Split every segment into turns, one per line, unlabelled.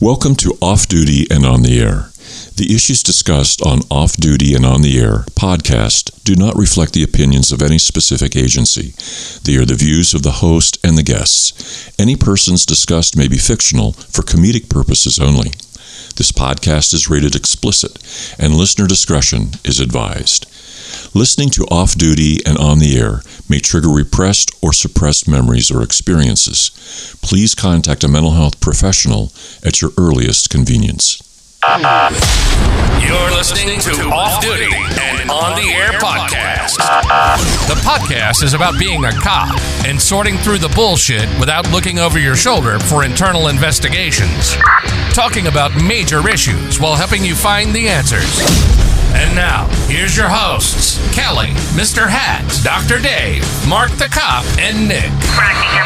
Welcome to Off Duty and On the Air. The issues discussed on Off Duty and On the Air podcast do not reflect the opinions of any specific agency. They are the views of the host and the guests. Any persons discussed may be fictional for comedic purposes only. This podcast is rated explicit, and listener discretion is advised. Listening to Off Duty and On the Air may trigger repressed or suppressed memories or experiences. Please contact a mental health professional at your earliest convenience.
You're listening to Off Duty and On the Air podcast. The podcast is about being a cop and sorting through the bullshit without looking over your shoulder for internal investigations. Talking about major issues while helping you find the answers. And now, here's your hosts, Kelly, Mr. Hat, Dr. Dave, Mark the Cop, and Nick.
Tracking your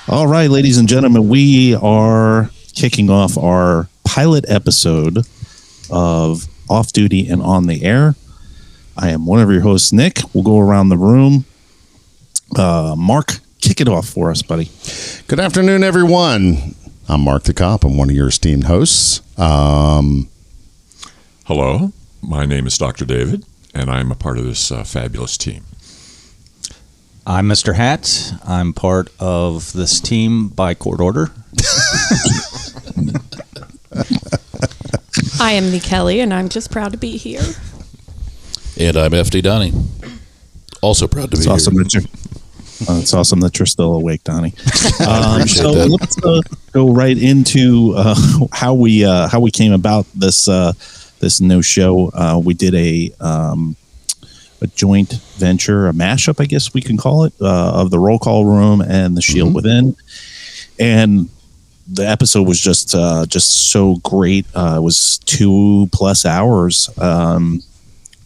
505.
All right, ladies and gentlemen, we are kicking off our pilot episode of Off Duty and On the Air. I am one of your hosts, Nick. We'll go around the room. Mark, kick it off for us, buddy.
Good afternoon, everyone. I'm Mark the Cop. I'm one of your esteemed hosts.
Hello, my name is Dr. David, and I'm a part of this fabulous team.
I'm Mr. Hat. I'm part of this team by court order.
I am the Kelly, and I'm just proud to be here.
And I'm FD Donnie. Also proud to be here.
It's awesome that you're still awake, Donnie.
So
let's go right into how we came about this no show. We did a joint venture, a mashup, I guess we can call it, of the Roll Call Room and the Shield Within, and the episode was just so great. It was 2+ hours.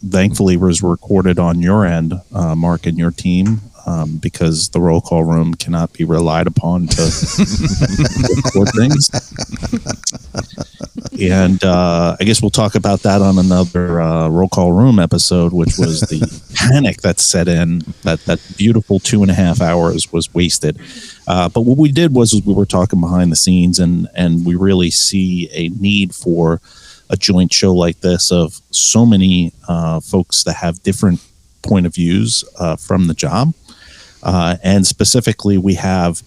Thankfully, it was recorded on your end, Mark, and your team. Because the Roll Call Room cannot be relied upon to record things. And I guess we'll talk about that on another Roll Call Room episode, which was the panic that set in. That beautiful 2.5 hours was wasted. But what we did was we were talking behind the scenes, and we really see a need for a joint show like this of so many folks that have different point of views from the job. And specifically, we have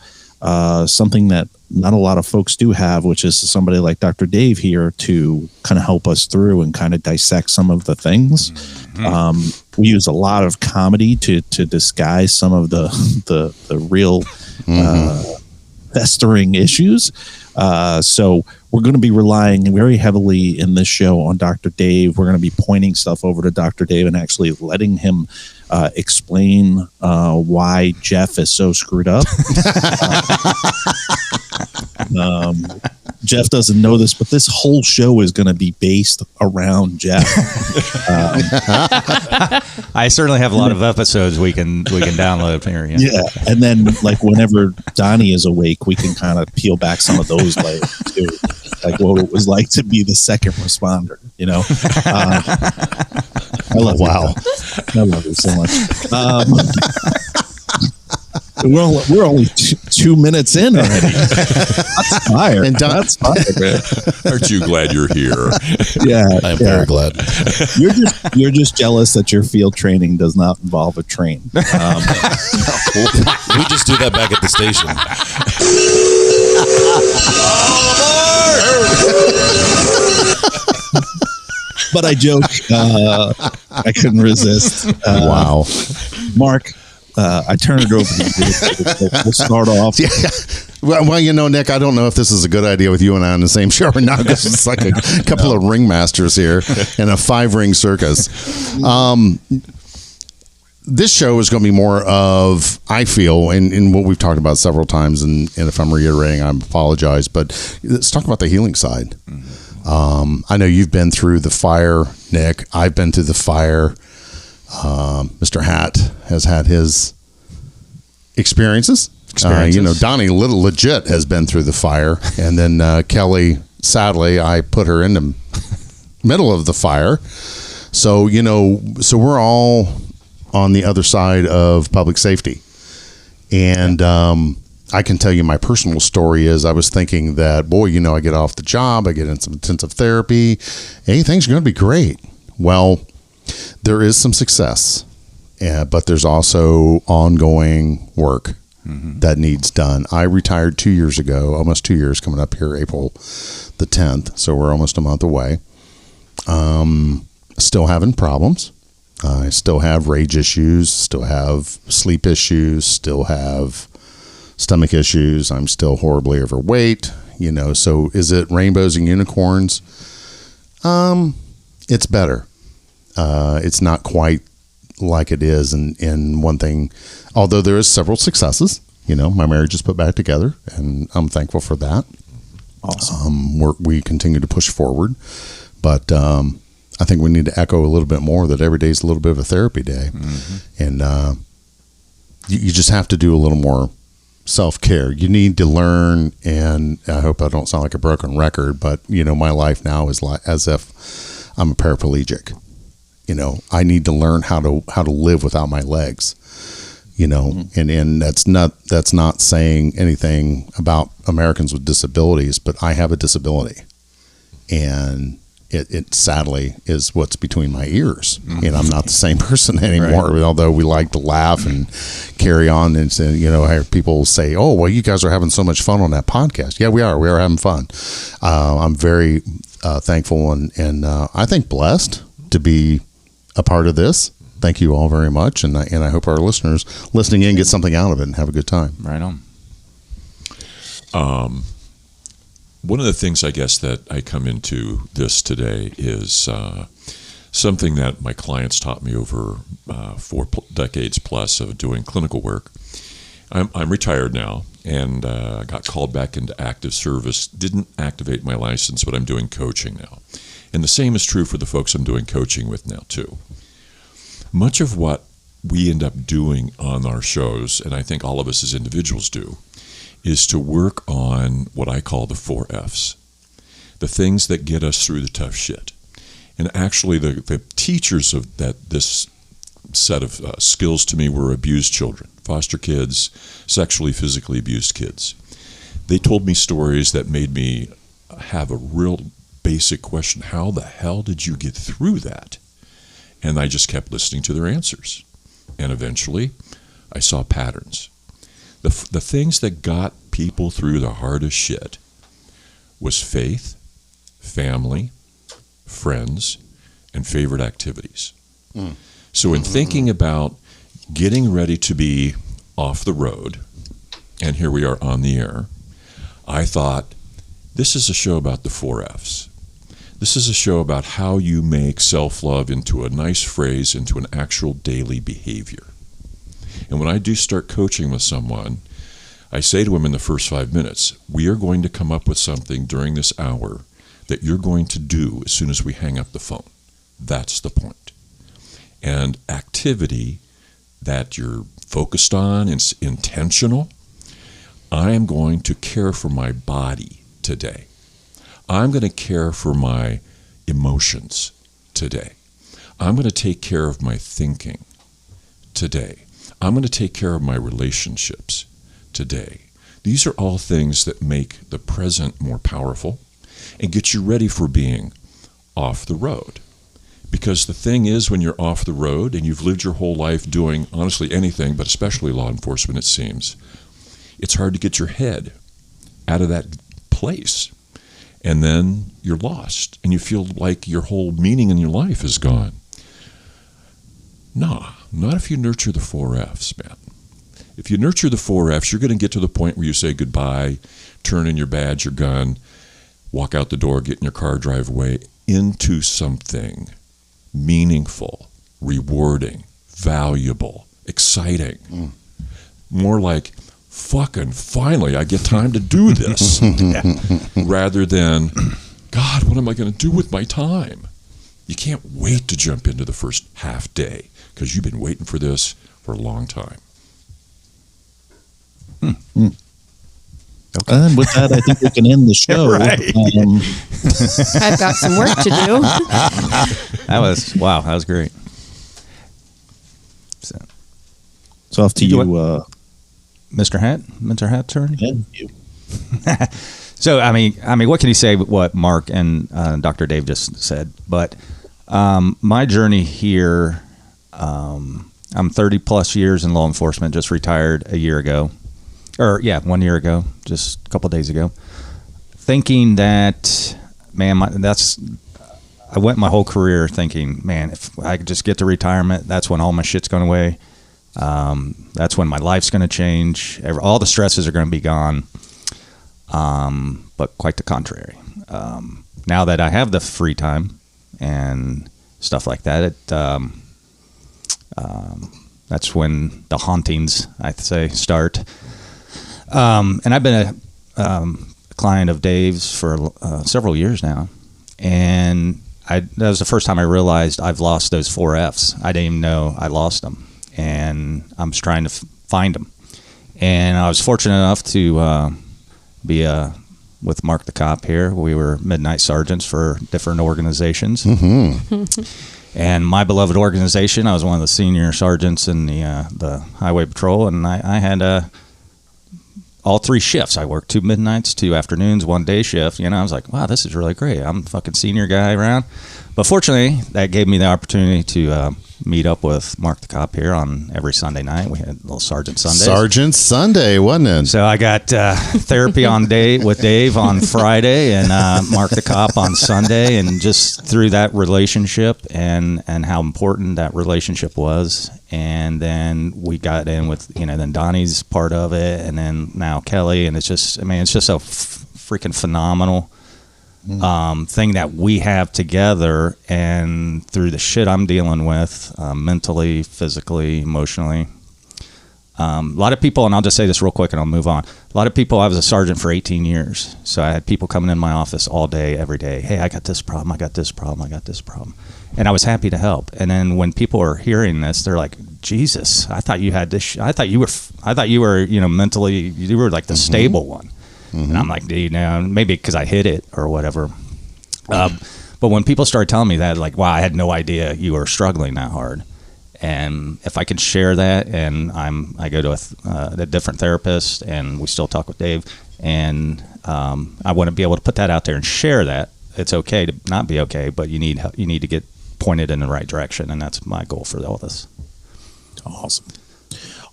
something that not a lot of folks do have, which is somebody like Dr. Dave here to kind of help us through and kind of dissect some of the things. We use a lot of comedy to disguise some of the real festering issues. So we're going to be relying very heavily in this show on Dr. Dave. We're going to be pointing stuff over to Dr. Dave and actually letting him explain why Jeff is so screwed up. Jeff doesn't know this, but this whole show is going to be based around Jeff.
I certainly have a lot of episodes we can download here.
Yeah, and then like whenever Donnie is awake, we can kind of peel back some of those layers too, like what it was like to be the second responder. You know, I love I love it so much. We're only 2 minutes in already. That's fire.
And
That's fire, man.
Aren't you glad you're here?
Yeah,
I'm very glad.
You're just jealous that your field training does not involve a train.
We just do that back at the station.
But I joke. I couldn't resist.
Wow.
Mark, I turn it over to you. We'll start off.
Yeah. Well, you know, Nick, I don't know if this is a good idea with you and I on the same show or not, because it's like a couple of ringmasters here in a 5-ring circus. This show is going to be more of, I feel, and what we've talked about several times, and if I'm reiterating, I apologize, but let's talk about the healing side. I know you've been through the fire, Nick. I've been through the fire. Mr. Hat has had his experiences. You know, Donnie legit has been through the fire. And then Kelly, sadly, I put her in the middle of the fire. So, you know, so we're all on the other side of public safety. And I can tell you my personal story is I was thinking that, boy, I get off the job, I get in some intensive therapy, hey, things are going to be great. Well, there is some success, but there's also ongoing work that needs done. I retired 2 years ago, almost 2 years coming up here, April the 10th. So we're almost a month away. Still having problems. I still have rage issues, still have sleep issues, still have stomach issues. I'm still horribly overweight, so is it rainbows and unicorns? It's better. It's not quite like it is in one thing, although there is several successes. My marriage is put back together, and I'm thankful for that. Awesome. We continue to push forward, but I think we need to echo a little bit more that every day is a little bit of a therapy day, and you just have to do a little more self-care. You need to learn, and I hope I don't sound like a broken record, but my life now is like as if I'm a paraplegic. I need to learn how to live without my legs. And that's not saying anything about Americans with disabilities, but I have a disability, and it sadly is what's between my ears. I'm not the same person anymore, right. Although we like to laugh and carry on. And I hear people say, oh, well, you guys are having so much fun on that podcast. Yeah, we are having fun. I'm very thankful and I think blessed to be a part of this. Thank you all very much. And I hope our listeners listening in get something out of it and have a good time.
Right on.
One of the things I guess that I come into this today is something that my clients taught me over 4 decades plus of doing clinical work. I'm retired now and got called back into active service. Didn't activate my license, but I'm doing coaching now. And the same is true for the folks I'm doing coaching with now too. Much of what we end up doing on our shows, and I think all of us as individuals do, is to work on what I call the 4 F's, the things that get us through the tough shit. And actually the teachers of this set of skills to me were abused children, foster kids, sexually, physically abused kids. They told me stories that made me have a real basic question. How the hell did you get through that? And I just kept listening to their answers. And eventually I saw patterns. The things that got people through the hardest shit was faith, family, friends, and favorite activities. So in thinking about getting ready to be off the road, and here we are on the air, I thought, this is a show about the 4 F's. This is a show about how you make self-love into a nice phrase, into an actual daily behavior. And when I do start coaching with someone, I say to them in the first 5 minutes, we are going to come up with something during this hour that you're going to do as soon as we hang up the phone. That's the point. And activity that you're focused on, it's intentional. I am going to care for my body today. I'm going to care for my emotions today. I'm going to take care of my thinking today. I'm going to take care of my relationships today. These are all things that make the present more powerful and get you ready for being off the road. Because the thing is, when you're off the road and you've lived your whole life doing honestly anything, but especially law enforcement, it seems, it's hard to get your head out of that place. And then you're lost and you feel like your whole meaning in your life is gone. Nah, not if you nurture the 4 F's, man. If you nurture the 4 F's, you're going to get to the point where you say goodbye, turn in your badge, your gun, walk out the door, get in your car, drive away into something meaningful, rewarding, valuable, exciting. More like, fucking finally, I get time to do this. Rather than, God, what am I going to do with my time? You can't wait to jump into the first half day because you've been waiting for this for a long time.
Okay. And with that, I think we can end the show.
Right.
I've got some work to do.
That was great.
So off to
You
you,
do Mr. Hat, turn.
and you.
So I mean, what can you say? What Mark and Dr. Dave just said, but my journey here. I'm 30 plus years in law enforcement. Just retired a year ago, 1 year ago, just a couple of days ago. Thinking that, man, I went my whole career thinking, man, if I could just get to retirement, that's when all my shit's going away. That's when my life's going to change. All the stresses are going to be gone. But quite the contrary. Now that I have the free time and stuff like that, that's when the hauntings, I'd say, start. And I've been a client of Dave's for several years now, and that was the first time I realized I've lost those 4 F's. I didn't even know I lost them, and I was trying to find them. And I was fortunate enough to be with Mark the Cop here. We were midnight sergeants for different organizations. And my beloved organization, I was one of the senior sergeants in the highway patrol, and I had all 3 shifts. I worked 2 midnights, 2 afternoons, 1 day shift. I was like, wow, this is really great. I'm a fucking senior guy around. But fortunately, that gave me the opportunity to meet up with Mark the Cop here on every Sunday night. We had a little Sergeant Sunday.
Sergeant Sunday, wasn't it?
So I got therapy with Dave on Friday and Mark the Cop on Sunday, and just through that relationship and how important that relationship was. And then we got in with, then Donnie's part of it, and then now Kelly, and it's just a freaking phenomenal thing that we have together. And through the shit I'm dealing with, mentally, physically, emotionally, a lot of people, and I'll just say this real quick and I'll move on. A lot of people, I was a sergeant for 18 years. So I had people coming in my office all day, every day. Hey, I got this problem. I got this problem. I got this problem. And I was happy to help. And then when people are hearing this, they're like, Jesus, I thought you had this. I thought you were, mentally, you were like the stable one. And I'm like, dude, now maybe because I hit it or whatever. But when people started telling me that, like, wow, I had no idea you were struggling that hard. And if I can share that, and I go to a different therapist, and we still talk with Dave, and I want to be able to put that out there and share that. It's okay to not be okay, but you need to get pointed in the right direction, and that's my goal for all this.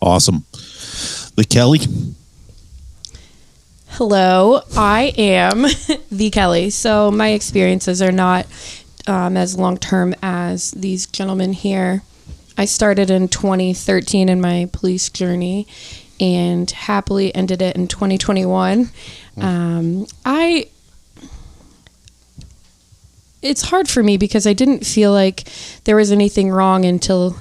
Awesome. The Kelly.
Hello, I am the Kelly. So my experiences are not as long-term as these gentlemen here. I started in 2013 in my police journey and happily ended it in 2021. It's hard for me because I didn't feel like there was anything wrong until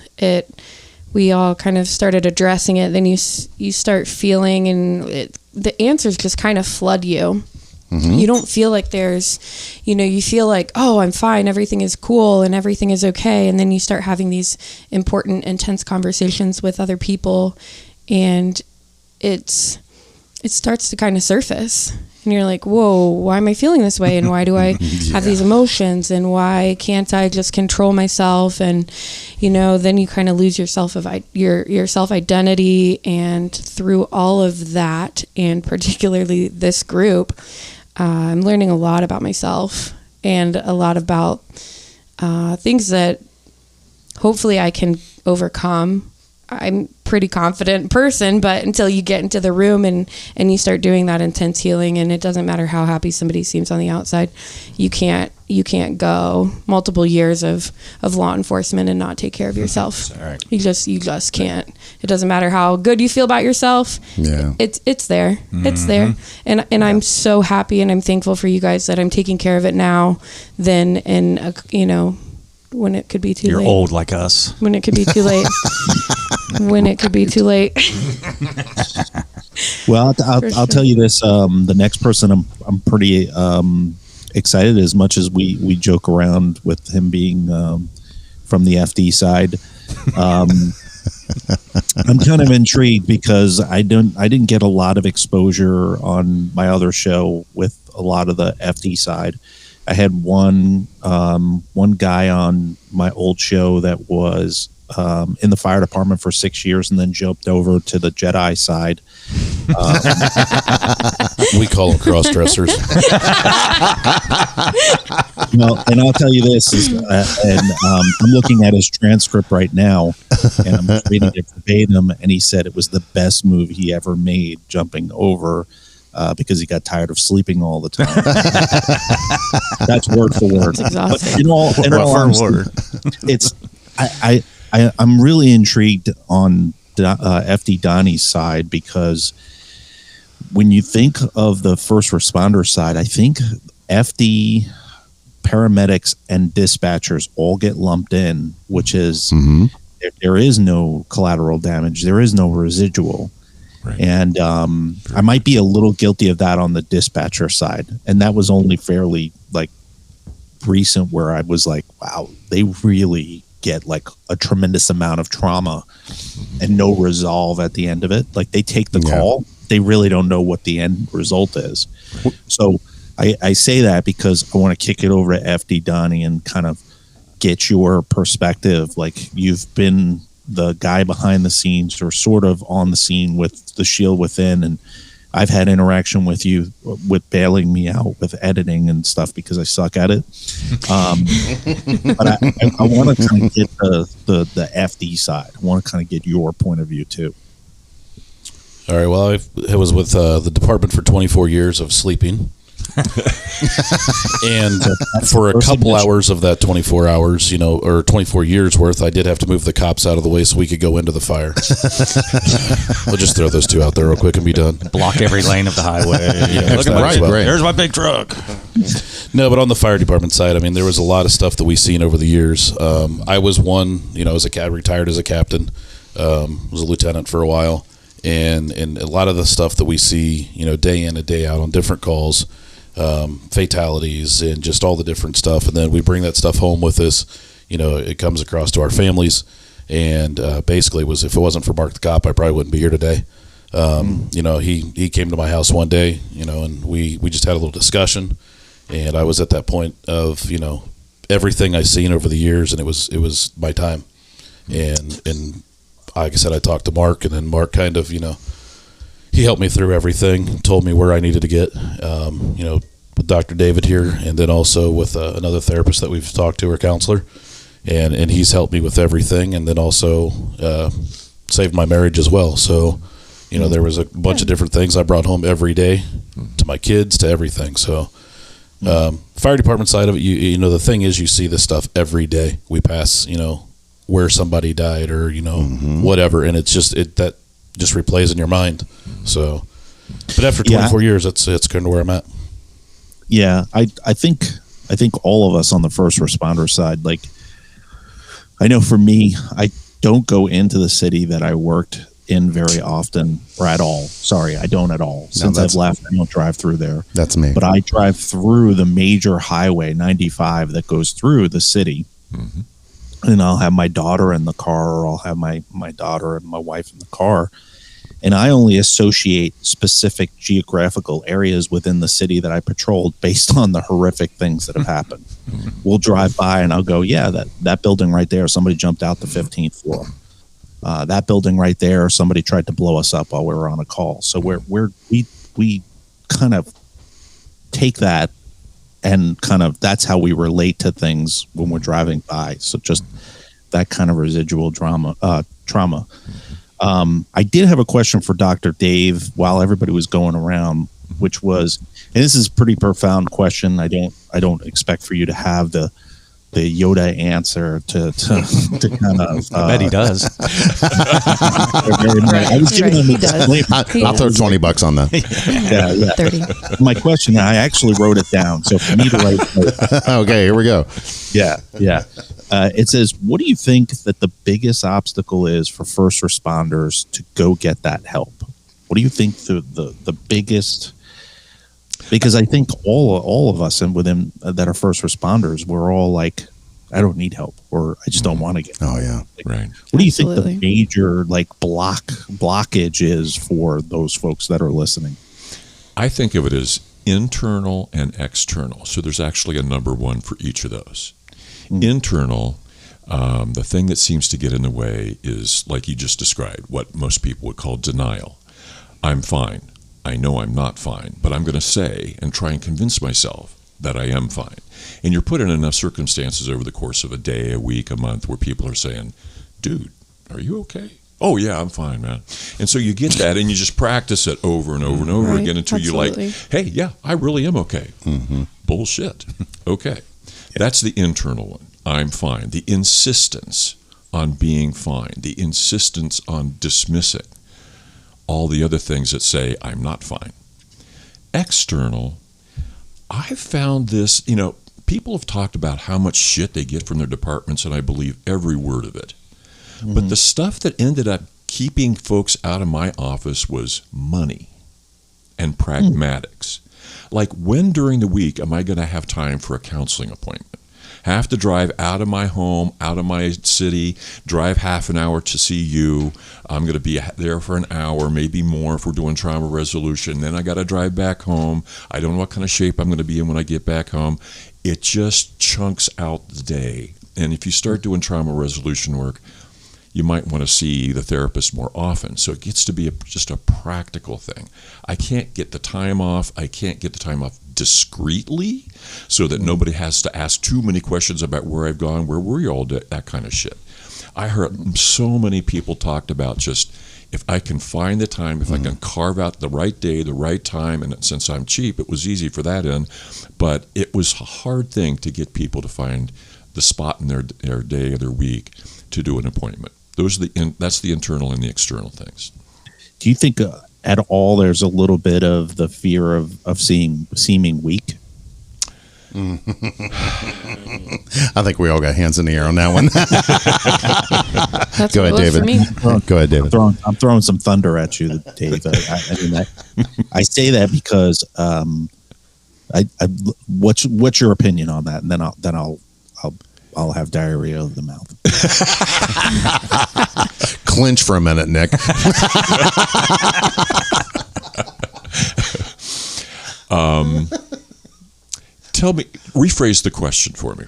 we all kind of started addressing it. Then you start feeling, and the answers just kind of flood you. You don't feel like there's, you feel like, oh, I'm fine, everything is cool and everything is okay. And then you start having these important, intense conversations with other people, and it starts to kind of surface. And you're like, whoa, why am I feeling this way? And why do I have these emotions? And why can't I just control myself? And, then you kind of lose your self-identity. And through all of that, and particularly this group, I'm learning a lot about myself and a lot about things that hopefully I can overcome. I'm a pretty confident person, but until you get into the room and you start doing that intense healing, and it doesn't matter how happy somebody seems on the outside, you can't go multiple years of law enforcement and not take care of yourself.
Right.
You just can't. It doesn't matter how good you feel about yourself.
Yeah.
It's there. It's there. And I'm so happy, and I'm thankful for you guys that I'm taking care of it now than when it could be too late.
You're old like us.
When it could be too late. When it could be too late.
Well, I'll tell you this. The next person I'm pretty excited, as much as we joke around with him being from the FD side. I'm kind of intrigued because I didn't get a lot of exposure on my other show with a lot of the FD side. I had one guy on my old show that was in the fire department for 6 years and then jumped over to the Jedi side.
We call them cross dressers.
Well, and I'll tell you this, I'm looking at his transcript right now, and I'm just reading it verbatim, and he said it was the best move he ever made, jumping over because he got tired of sleeping all the time. That's word for word.
It's exhausting.
But in all honesty, I'm really intrigued on FD Donnie's side, because when you think of the first responder side, I think FD paramedics and dispatchers all get lumped in, which is there is no collateral damage, there is no residual.
Right.
And I might be a little guilty of that on the dispatcher side, and that was only fairly like recent, where I was like, wow, they really get like a tremendous amount of trauma and no resolve at the end of it. Like, they take the call, they really don't know what the end result is. So I say that because I want to kick it over to FD Donnie and kind of get your perspective. Like, you've been the guy behind the scenes, or sort of on the scene with the Shield Within, and I've had interaction with you with bailing me out with editing and stuff because I suck at it. But I want to kind of get the FD side. I want to kind of get your point of view too.
All right. Well, I was with the department for 24 years of sleeping. And for a couple hours of that 24 hours, or 24 years worth, I did have to move the cops out of the way so we could go into the fire. We'll just throw those two out there real quick and be done.
Block every lane of the highway.
Look at my
Right.
There's my big truck.
No, but on the fire department side, I mean, there was a lot of stuff that we've seen over the years. I was one, retired as a captain, was a lieutenant for a while, and a lot of the stuff that we see, day in and day out on different calls, fatalities and just all the different stuff, and then we bring that stuff home with us. It comes across to our families, and basically, if it wasn't for Mark the Cop, I probably wouldn't be here today. He came to my house one day, and we just had a little discussion, and I was at that point of everything I've seen over the years, and it was my time, and like I said, I talked to Mark, and then Mark kind of he helped me through everything, told me where I needed to get, with Dr. David here, and then also with another therapist that we've talked to, or counselor, and he's helped me with everything, and then also saved my marriage as well. So, there was a bunch of different things I brought home every day to my kids, to everything. So, fire department side of it, the thing is, you see this stuff every day. We pass, where somebody died, or whatever, and it's just that just replays in your mind. So, but after 24 years, that's kind of where I'm at.
Yeah, I think all of us on the first responder side, like, I know for me, I don't go into the city that I worked in very often, or at all. Sorry, I don't at all. Since I've left, I don't drive through there.
That's me.
But I drive through the major highway 95 that goes through the city. Mm-hmm. And I'll have my daughter in the car, or I'll have my daughter and my wife in the car. And I only associate specific geographical areas within the city that I patrolled based on the horrific things that have happened. We'll drive by and I'll go, yeah, that building right there, somebody jumped out the 15th floor. That building right there, somebody tried to blow us up while we were on a call. So we kind of take that, and kind of that's how we relate to things when we're driving by. So just that kind of residual trauma. I did have a question for Dr. Dave while everybody was going around, which was, and this is a pretty profound question. I don't expect for you to have the Yoda answer to kind of.
I bet he does.
I was giving him
I'll throw $20 on that.
Yeah. 30. My question, I actually wrote it down. So for me to write.
Okay, here we go.
Yeah. It says, what do you think that the biggest obstacle is for first responders to go get that help? What do you think the biggest? Because I think all of us and within that are first responders, we're all like, I don't need help, or I just don't want to get help.
Oh yeah,
right.
What do you think the major blockage is for those folks that are listening?
I think of it as internal and external. So there's actually a number one for each of those. Internal, The thing that seems to get in the way is, like you just described, what most people would call denial. I'm fine. I know I'm not fine, but I'm going to say and try and convince myself that I am fine. And you're put in enough circumstances over the course of a day, a week, a month, where people are saying, dude, are you okay? Oh, yeah, I'm fine, man. And so you get that, and you just practice it over and over and over
Right,
again until
absolutely.
you're like, hey, yeah, I really am okay. Bullshit. Okay. That's the internal one. I'm fine. The insistence on being fine, the insistence on dismissing all the other things that say I'm not fine. External, I've found this, people have talked about how much shit they get from their departments, and I believe every word of it. But the stuff that ended up keeping folks out of my office was money and pragmatics. Like, when during the week am I going to have time for a counseling appointment? Have to drive out of my home, out of my city, drive half an hour to see you. I'm going to be there for an hour, maybe more if we're doing trauma resolution. Then I got to drive back home. I don't know what kind of shape I'm going to be in when I get back home. It just chunks out the day. And if you start doing trauma resolution work, you might want to see the therapist more often. So it gets to be just a practical thing. I can't get the time off. I can't get the time off discreetly so that nobody has to ask too many questions about where I've gone, where were you all day, that kind of shit. I heard so many people talked about just, if I can find the time, if I can carve out the right day, the right time, and since I'm cheap, it was easy for that end. But it was a hard thing to get people to find the spot in their day or their week to do an appointment. That's the internal and the external things.
Do you think at all there's a little bit of the fear of seeming weak?
I think we all got hands in the air on that one.
That's
Go
what
ahead,
it was for
David.
me.
Go ahead, David.
I'm throwing some thunder at you, Dave. I say that because what's your opinion on that? And then I'll have diarrhea of the mouth.
Clinch for a minute, Nick.
Tell me, rephrase the question for me.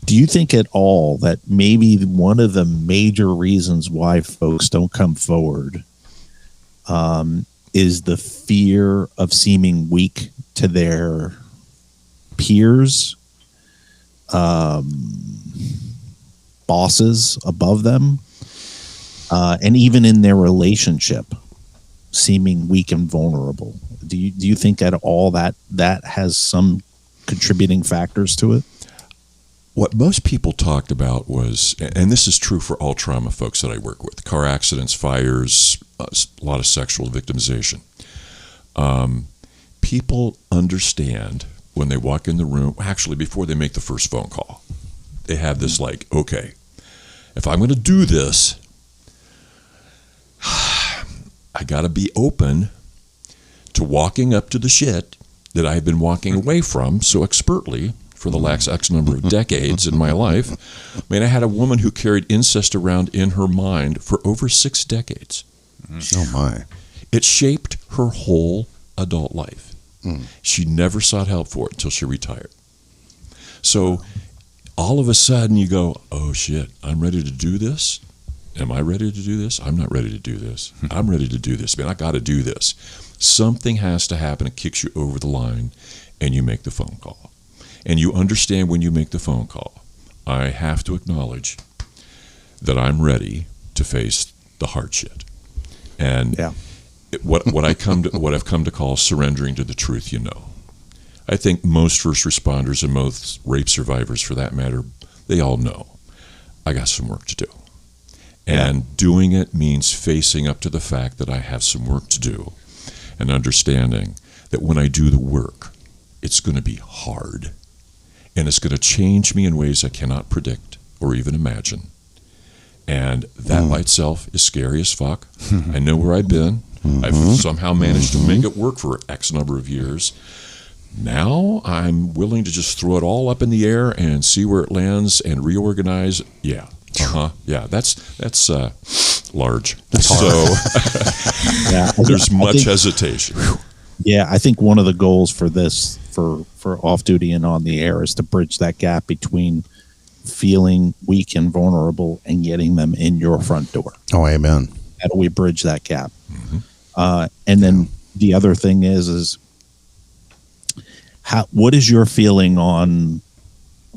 Do you think at all that maybe one of the major reasons why folks don't come forward is the fear of seeming weak to their peers, bosses above them, and even in their relationship, seeming weak and vulnerable? Do you think at all that has some contributing factors to it?
What most people talked about was, and this is true for all trauma folks that I work with, car accidents, fires, a lot of sexual victimization. People understand when they walk in the room, actually before they make the first phone call, they have this like, okay, if I'm going to do this, I got to be open to walking up to the shit that I've been walking away from so expertly for the last X number of decades in my life. I mean, I had a woman who carried incest around in her mind for over 6 decades.
Oh, my.
It shaped her whole adult life. She never sought help for it until she retired. So all of a sudden you go, oh, shit, I'm ready to do this. Am I ready to do this? I'm not ready to do this. I'm ready to do this. Man, I got to do this. Something has to happen. It kicks you over the line, and you make the phone call. And you understand when you make the phone call, I have to acknowledge that I'm ready to face the hard shit. And what I've come to call surrendering to the truth you know. I think most first responders and most rape survivors, for that matter, they all know I got some work to do. And doing it means facing up to the fact that I have some work to do and understanding that when I do the work, it's going to be hard. And it's going to change me in ways I cannot predict or even imagine. And that by itself is scary as fuck. I know where I've been. I've somehow managed to make it work for X number of years. Now I'm willing to just throw it all up in the air and see where it lands and reorganize. Yeah. Yeah, that's large. So there's much hesitation.
Yeah, I think one of the goals for this, for off duty and on the air, is to bridge that gap between feeling weak and vulnerable and getting them in your front door.
Oh, amen.
How do we bridge that gap? And then the other thing is what is your feeling on,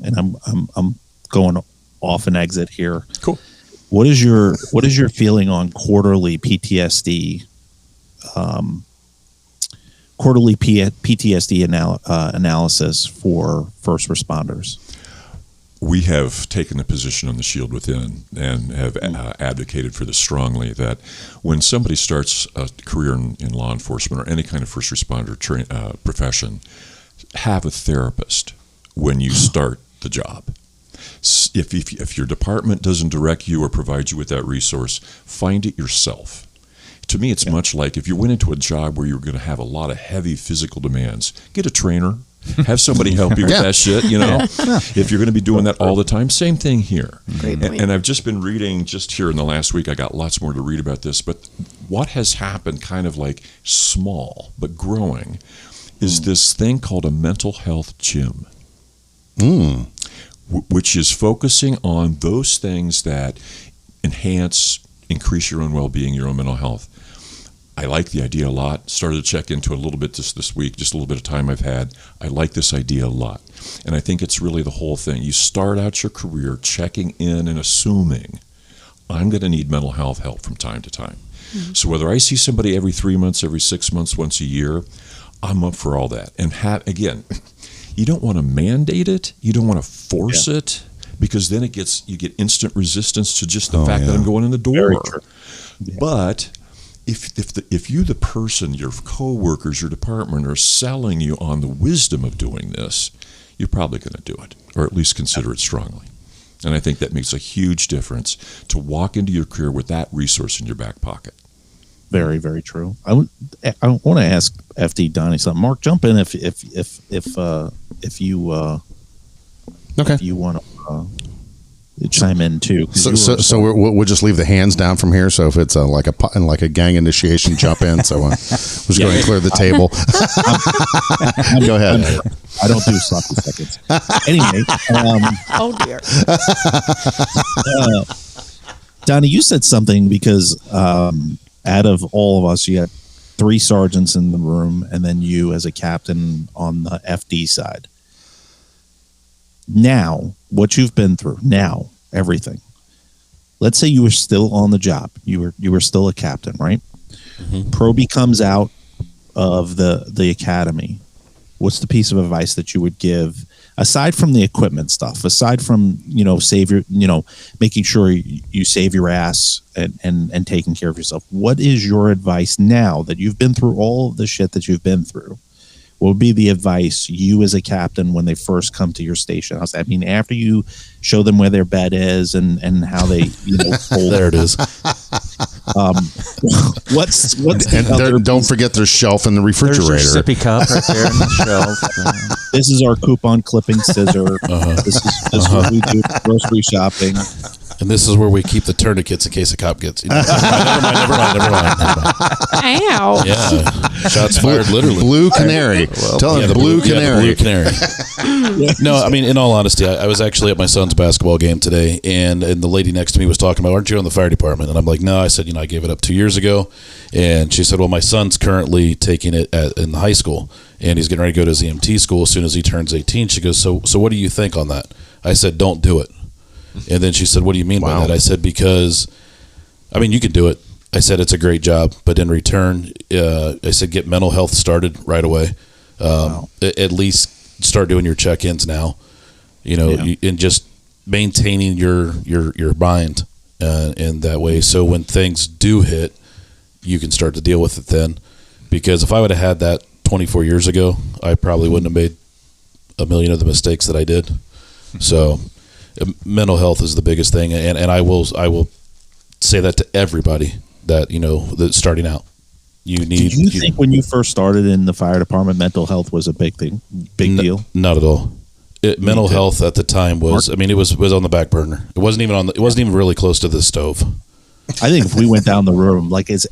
and I'm going off an exit here.
Cool.
What is your feeling on quarterly PTSD analysis for first responders?
We have taken the position on the Shield Within and have advocated for this strongly, that when somebody starts a career in law enforcement or any kind of first responder profession, have a therapist when you start the job. If your department doesn't direct you or provide you with that resource, find it yourself. To me, it's much like if you went into a job where you're going to have a lot of heavy physical demands, get a trainer. Have somebody help you with that shit, you know. If you're going to be doing that all the time, same thing here. And I've just been reading, just here in the last week, I got lots more to read about this, but what has happened, kind of like small but growing, is this thing called a mental health gym, which is focusing on those things that increase your own well-being, your own mental health. I like the idea a lot. Started to check into it a little bit this week, just a little bit of time I've had. I like this idea a lot. And I think it's really the whole thing. You start out your career checking in and assuming, I'm going to need mental health help from time to time. So whether I see somebody every 3 months, every 6 months, once a year, I'm up for all that. And again, you don't want to mandate it. You don't want to force it, because then you get instant resistance to just the fact that I'm going in the door.
Very true.
But if you, the person, your coworkers, your department, are selling you on the wisdom of doing this, you're probably going to do it, or at least consider it strongly. And I think that makes a huge difference to walk into your career with that resource in your back pocket.
Very, very true. I want to ask FD Donnie something. Mark, jump in if you want to chime in too.
So we'll just leave the hands down from here. So if it's like a gang initiation, jump in. So we'll just go and clear the table. Go ahead.
I don't do sloppy seconds. Anyway.
Oh dear.
Donnie, you said something, because out of all of us, you had 3 sergeants in the room, and then you as a captain on the FD side. Now, what you've been through, now, everything. Let's say you were still on the job. You were still a captain, right? Proby comes out of the academy. What's the piece of advice that you would give, aside from the equipment stuff, aside from, making sure you save your ass and taking care of yourself? What is your advice now that you've been through all of the shit that you've been through? What would be the advice you as a captain when they first come to your station? I mean, after you show them where their bed is and how they, hold
there it is.
What's
and don't forget their shelf in the refrigerator.
There's your sippy cup right there in the shelf.
This is our coupon clipping scissor. This is what we do for grocery shopping.
And this is where we keep the tourniquets in case a cop gets. Never mind.
Ow.
Yeah, shots fired, literally.
Blue Canary. Tell him Blue Canary.
Yeah, the Blue Canary. No, I mean, in all honesty, I was actually at my son's basketball game today, and the lady next to me was talking about, aren't you in the fire department? And I'm like, no. I said, I gave it up 2 years ago. And she said, well, my son's currently taking it in the high school, and he's getting ready to go to his EMT school as soon as he turns 18. She goes, so what do you think on that? I said, don't do it. And then she said, what do you mean by that? I said, because, you can do it. I said, it's a great job. But in return, I said, get mental health started right away. At least start doing your check-ins now, and just maintaining your mind in that way. So when things do hit, you can start to deal with it then. Because if I would have had that 24 years ago, I probably wouldn't have made a million of the mistakes that I did. So mental health is the biggest thing, and I will say that to everybody that that's starting out. Did you
think when you first started in the fire department, mental health was a big deal?
Not at all. Mental health at the time was, it was on the back burner. It wasn't even really close to the stove.
I think if we went down the room, does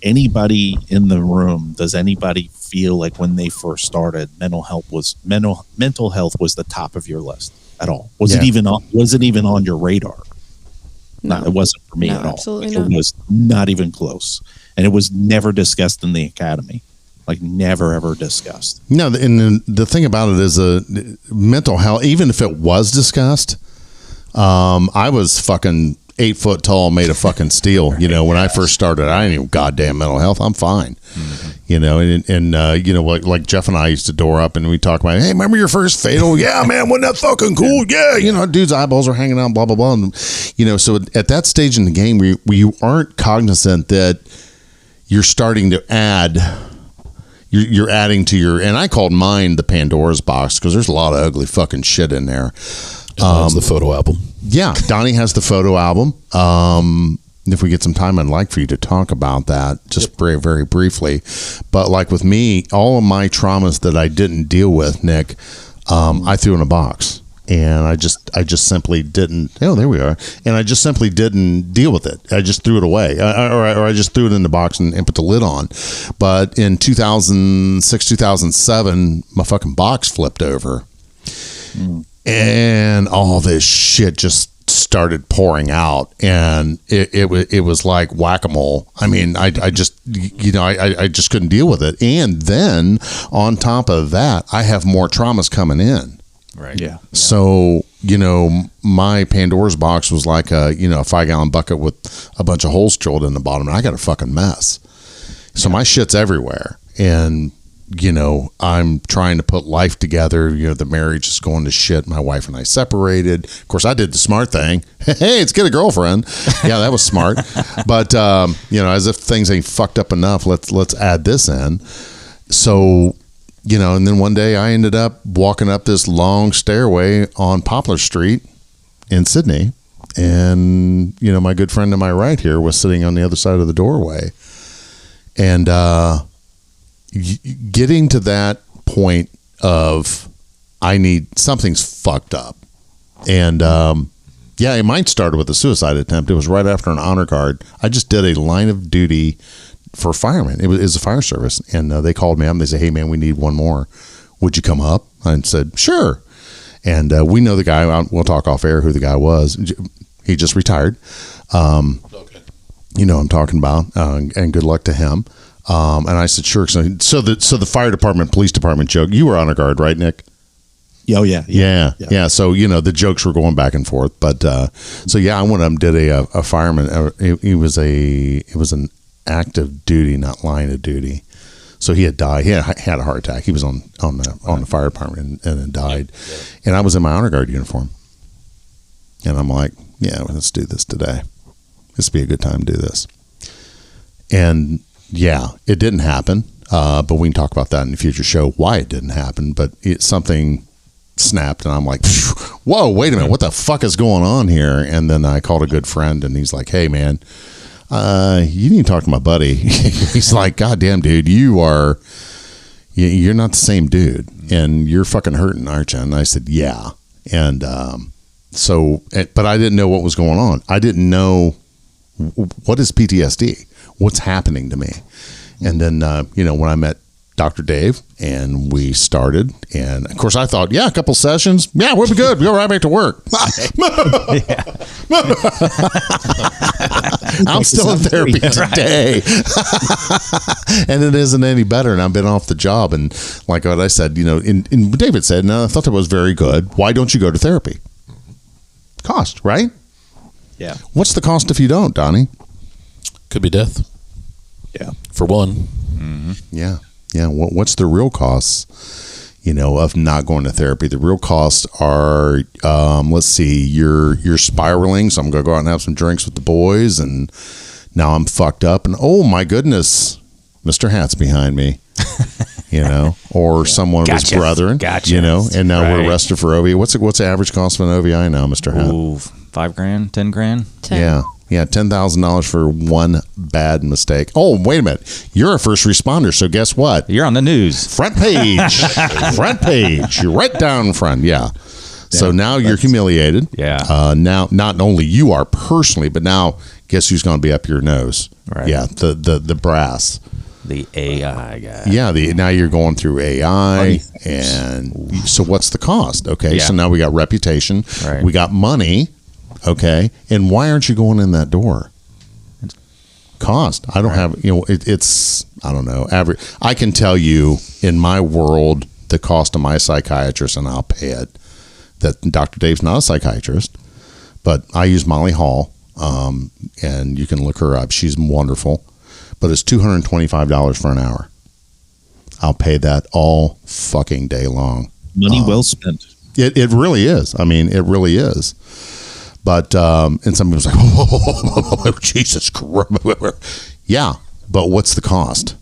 anybody feel like when they first started, mental health was the top of your list? at all. Was it even on your radar? No, it wasn't for me
No,
at all.
absolutely
It
not.
was not even close, and it was never discussed in the academy. Like never ever discussed.
No, and the thing about it is mental health. Even if it was discussed, I was fucking 8 foot tall, made of fucking steel. You know, when I first started, I didn't even goddamn mental health. I'm fine. You know, and you know, like Jeff and I used to door up and we talk about, hey, remember your first fatal? Yeah, man, wasn't that fucking cool? Yeah, you know, dude's eyeballs are hanging out, blah blah blah. And, you know, so at that stage in the game, we aren't cognizant that you're starting to add. You're adding to your, and I called mine the Pandora's box because there's a lot of ugly fucking shit in there.
It's the photo album.
Yeah, Donnie has the photo album. If we get some time, I'd like for you to talk about that just very, very briefly. But like with me, all of my traumas that I didn't deal with, Nick, I threw in a box. And I just simply didn't. Oh, there we are. And I just simply didn't deal with it. I just threw it away, or I just threw it in the box and put the lid on. But in 2006, 2007, my fucking box flipped over, and all this shit just started pouring out, and it was like whack-a-mole. I mean, I just, you know, I just couldn't deal with it. And then on top of that, I have more traumas coming in.
Right.
Yeah.
So, you know, my Pandora's box was like a 5-gallon bucket with a bunch of holes drilled in the bottom, and I got a fucking mess. So my shit's everywhere. And, you know, I'm trying to put life together. You know, the marriage is going to shit. My wife and I separated. Of course, I did the smart thing. Hey, let's get a girlfriend. Yeah, that was smart. But, you know, as if things ain't fucked up enough, let's add this in. So, you know, and then one day I ended up walking up this long stairway on Poplar Street in Sydney. And, you know, my good friend to my right here was sitting on the other side of the doorway. And getting to that point of something's fucked up. And, yeah, it might start with a suicide attempt. It was right after an honor guard. I just did a line of duty for firemen. It was a fire service, and they called me up and they said, hey man, we need one more, would you come up? I said sure. And we know the guy. We'll talk off air who the guy was. He just retired.
Okay.
You know what I'm talking about, and good luck to him. And I said sure. So the fire department, police department joke, you were honor guard, right, Nick?
Oh yeah.
Yeah. So, you know, the jokes were going back and forth, but so yeah, I went up and did a fireman. It was an active duty, not line of duty. So he had died. He had a heart attack. He was on the fire department and then died. Yeah. And I was in my honor guard uniform. And I'm like, yeah, well, let's do this today. This would be a good time to do this. And yeah, it didn't happen. But we can talk about that in the future show, why it didn't happen. But something snapped and I'm like, whoa, wait a minute. What the fuck is going on here? And then I called a good friend and he's like, hey man, you need to talk to my buddy. He's like, God damn, dude, you're not the same dude, and you're fucking hurting, aren't you? And I said, yeah. And but I didn't know what was going on. I didn't know what is PTSD, what's happening to me. And then, you know, when I met Dr. Dave and we started, and of course I thought, yeah, a couple sessions, yeah, we'll be good. We'll go right back to work. I'm still in therapy today. And it isn't any better. And I've been off the job. And like what I said, you know, and David said, no, I thought that was very good. Why don't you go to therapy? Cost, right?
Yeah.
What's the cost if you don't, Donnie?
Could be death.
Yeah.
For one.
Mm-hmm.
Yeah. Yeah. What's the real costs, you know, of not going to therapy? The real costs are, let's see, you're spiraling. So I'm going to go out and have some drinks with the boys. And now I'm fucked up. And oh my goodness, Mr. Hat's behind me, you know, or someone of his brethren, you know, and now we're arrested for OVI. What's the average cost of an OVI now, Mr. Hat?
Ooh, $5,000, $10,000.
10.
Yeah. Yeah, $10,000 for one bad mistake. Oh, wait a minute. You're a first responder, so guess what?
You're on the news.
Front page. Front page. You're right down front. Yeah. So now you're humiliated.
Yeah.
Now, not only you are personally, but now guess who's going to be up your nose?
Right.
Yeah, the brass.
The AI guy.
Yeah, now you're going through AI, and so what's the cost? Okay,
Yeah.
so now we got reputation,
Right.
we got money, okay, and why aren't you going in that door? Cost. I don't have, it's, I don't know, average. I can tell you in my world the cost of my psychiatrist, and I'll pay it. That Dr. Dave's not a psychiatrist, but I use Molly Hall, and you can look her up. She's wonderful, but it's $225 for an hour. I'll pay that all fucking day long.
Money well spent.
It really is. I mean, it really is. But and some people's like, oh, Jesus Christ. Yeah, but what's the cost?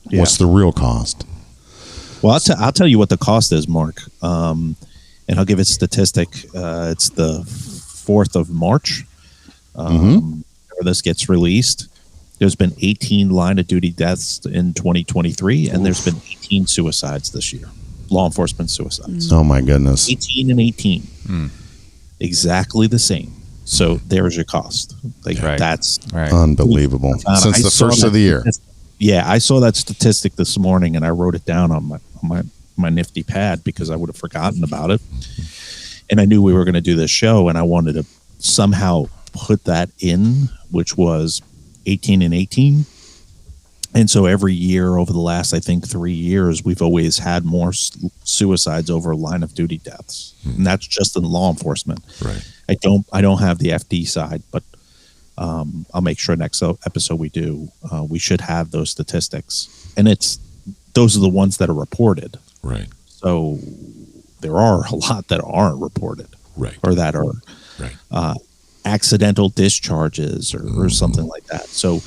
Yeah.
What's the real cost?
Well, I'll tell you what the cost is, Mark. And I'll give it statistic. It's the 4th of March. Whenever this gets released. There's been 18 line of duty deaths in 2023, and there's been 18 suicides this year. Law enforcement suicides.
Oh my goodness.
18 and 18. Exactly the same. So there's your cost. Like
Right.
that's
Right.
Unbelievable. Since
I
the
saw
first
that
of the year.
Yeah, I saw that statistic this morning, and I wrote it down on my nifty pad because I would have forgotten about it. And I knew we were going to do this show, and I wanted to somehow put that in, which was 18 and 18. And so every year over the last, I think, 3 years, we've always had more suicides over line of duty deaths, and that's just in law enforcement.
Right.
I don't have the FD side, but I'll make sure next episode we do. We should have those statistics, and those are the ones that are reported.
Right.
So there are a lot that aren't reported,
Right.
or that are
Right.
accidental discharges or something like that. So,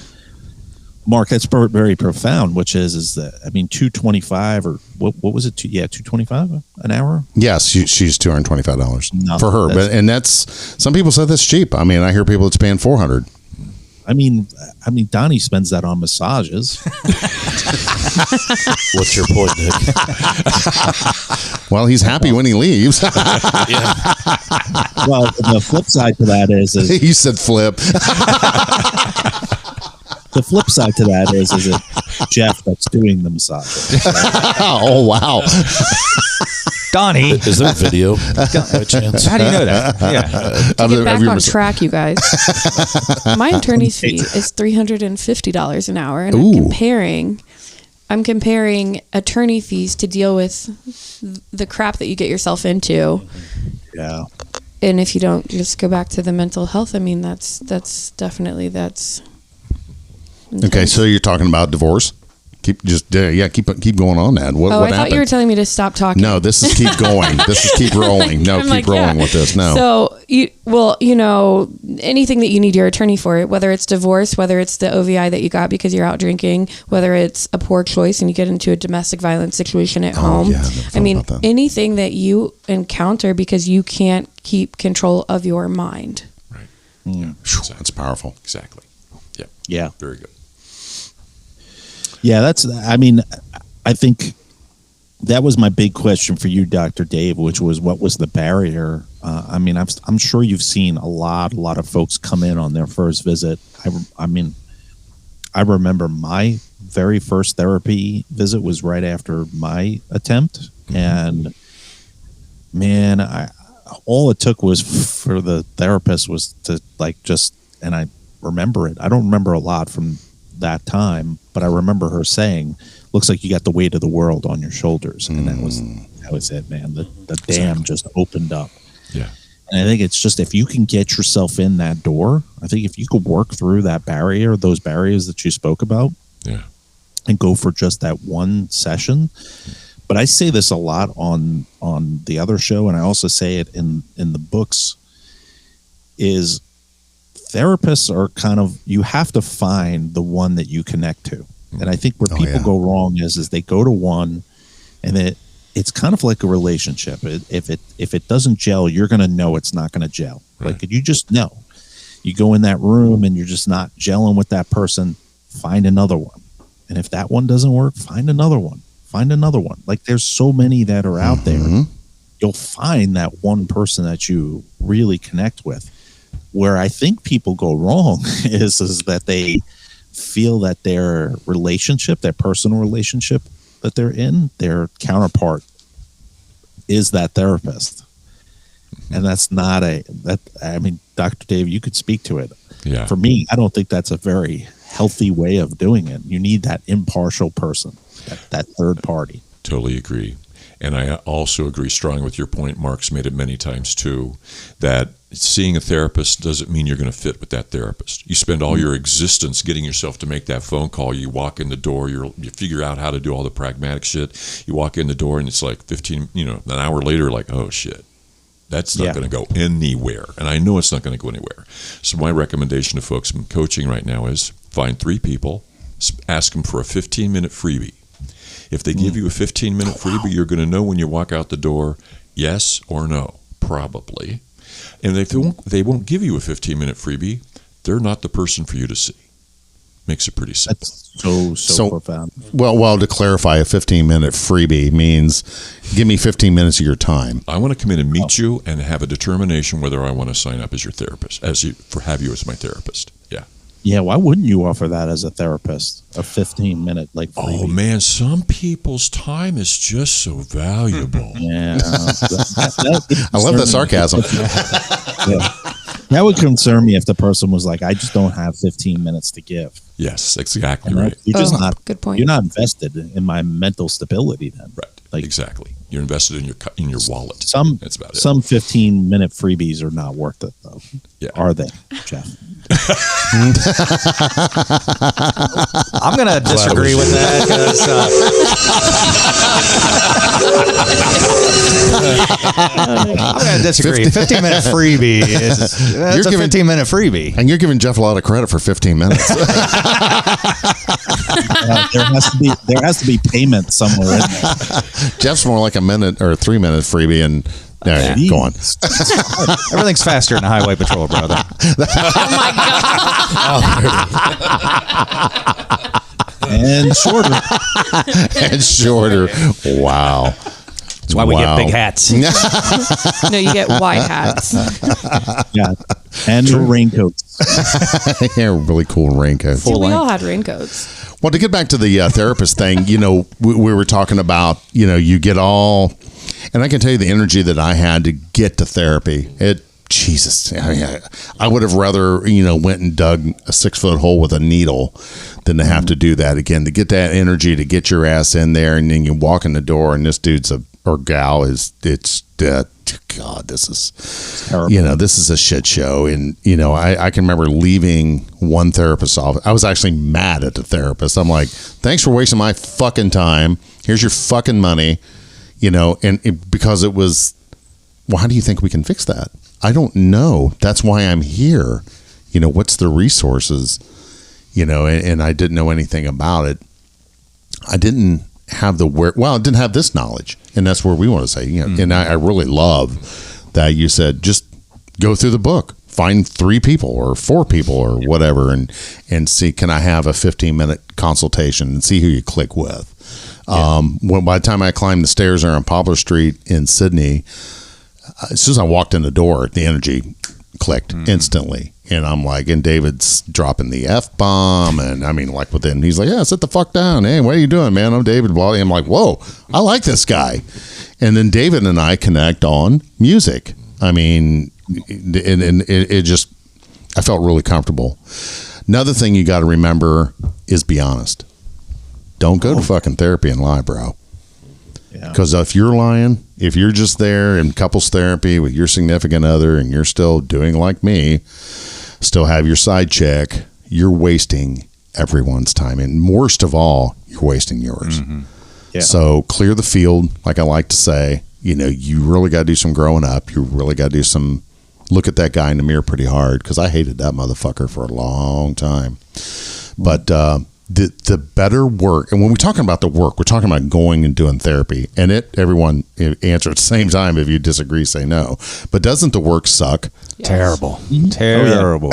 Mark, that's very profound. Which is that, I mean, 225 or what was it? 225 an hour.
Yes, she's $225
No,
for her. But that's some people say that's cheap. I mean, I hear people that's paying $400.
I mean, Donnie spends that on massages.
What's your point, Nick?
Well, he's happy when he leaves.
Well, the flip side to that is
He said flip.
the flip side to that is it Jeff that's doing the massages.
Oh wow.
Donnie,
Is there video by chance?
how do you know that? Yeah.
To get back on track, you guys. My attorney's fee is $350 an hour, and I'm comparing attorney fees to deal with the crap that you get yourself into.
Yeah.
And if you don't just go back to the mental health, I mean, that's definitely
Okay, so you're talking about divorce? Keep going on that. What
I
happened?
thought you were telling me to stop talking.
No, this is keep going. This is keep rolling. No,
I'm
keep
like,
rolling
yeah.
with this. No.
So anything that you need your attorney for, whether it's divorce, whether it's the OVI that you got because you're out drinking, whether it's a poor choice and you get into a domestic violence situation at home.
Yeah, I never thought
I mean,
about that.
anything that you encounter because you can't keep control of your mind.
Right.
That's powerful.
Exactly. Yeah.
Yeah.
Very good.
Yeah, I think that was my big question for you, Dr. Dave, which was what was the barrier? I'm sure you've seen a lot of folks come in on their first visit. I remember my very first therapy visit was right after my attempt, and man, all it took was for the therapist was to and I remember it. I don't remember a lot from that time, but I remember her saying, "Looks like you got the weight of the world on your shoulders," and that was it, man. The dam just opened up.
Yeah.
And I think it's just if you can get yourself in that door, I think if you could work through that barrier, those barriers that you spoke about,
Yeah.
and go for just that one session. But I say this a lot on the other show, and I also say it in the books, is therapists are you have to find the one that you connect to. And I think where people go wrong is they go to one, and it's kind of like a relationship. If it doesn't gel, you're going to know it's not going to gel.
Right.
Like you just know. You go in that room and you're just not gelling with that person, find another one. And if that one doesn't work, find another one. Find another one. Like there's so many that are out there. You'll find that one person that you really connect with. Where I think people go wrong is that they feel that their relationship, their personal relationship that they're in, their counterpart is that therapist. And that's not Dr. Dave, you could speak to it.
Yeah.
For me, I don't think that's a very healthy way of doing it. You need that impartial person, that third party.
Totally agree. And I also agree strongly with your point. Mark's made it many times too, that seeing a therapist doesn't mean you're going to fit with that therapist. You spend all your existence getting yourself to make that phone call. You walk in the door, you figure out how to do all the pragmatic shit. You walk in the door and it's like 15, an hour later, like, oh shit, that's not going to go anywhere. And I know it's not going to go anywhere. So my recommendation to folks in coaching right now is find 3 people, ask them for a 15-minute freebie. If they give you a 15-minute freebie, you're going to know when you walk out the door, yes or no, probably. And if they won't give you a 15-minute freebie, they're not the person for you to see. Makes it pretty simple.
That's so profound.
Well, to clarify, a 15-minute freebie means give me 15 minutes of your time.
I want to come in and meet you and have a determination whether I want to sign up as your therapist, have you as my therapist. Yeah.
Yeah, why wouldn't you offer that as a therapist? A 15-minute freebie?
Oh man, some people's time is just so valuable.
Yeah,
I love that sarcasm.
That would concern me if the person was like, "I just don't have 15 minutes to give."
Yes, exactly right.
You're just not
good point.
You're not invested in my mental stability then.
Right.
Like,
exactly. You're invested in your wallet.
That's about it. Some 15-minute freebies are not worth it, though. Yeah. Are they, Jeff?
I'm going to disagree with that because I'm going to disagree. 15-minute freebie is a 15-minute freebie,
and you're giving Jeff a lot of credit for 15 minutes.
There has to be payment somewhere in there.
Jeff's more like a minute or a 3-minute freebie, and go on.
Everything's faster in the highway patrol, brother.
Oh my God.
And shorter.
And shorter. Wow.
That's why we get big hats.
No, you get white hats.
Yeah. And raincoats.
Yeah, really cool raincoats.
Yeah, we all had raincoats.
Well, to get back to the therapist thing, we were talking about, you get all, and I can tell you the energy that I had to get to therapy. Jesus, I would have rather, went and dug a 6-foot hole with a needle than to have to do that again, to get that energy, to get your ass in there. And then you walk in the door and this dude's or gal God, this is terrible. This is a shit show. And, I can remember leaving one therapist's office. I was actually mad at the therapist. I'm like, thanks for wasting my fucking time. Here's your fucking money, because it was, well, how do you think we can fix that? I don't know. That's why I'm here. What's the resources, and I didn't know anything about it. I didn't have I didn't have this knowledge. And that's where we want to say, and I really love that you said, just go through the book, find 3 people or 4 people or whatever, and see, can I have a 15-minute consultation and see who you click with. When by the time I climbed the stairs there on Poplar Street in Sydney, as soon as I walked in the door, the energy clicked instantly. And I'm like, and David's dropping the F-bomb. And I mean, like within, he's like, yeah, sit the fuck down. Hey, what are you doing, man? I'm David. Blah. I'm like, whoa, I like this guy. And then David and I connect on music. I mean, and it just, I felt really comfortable. Another thing you got to remember is be honest. Don't go to fucking therapy and lie, bro. Because if you're lying, if you're just there in couples therapy with your significant other and you're still doing like me, still have your side check, you're wasting everyone's time. And worst of all, you're wasting yours. Mm-hmm. Yeah. So clear the field, like I like to say. You really got to do some growing up. You really got to do some, look at that guy in the mirror pretty hard, because I hated that motherfucker for a long time. But the better work, and when we're talking about the work, we're talking about going and doing therapy, and everyone answer at the same time. If you disagree, say no. But doesn't the work suck?
Yes.
Terrible.
Terrible.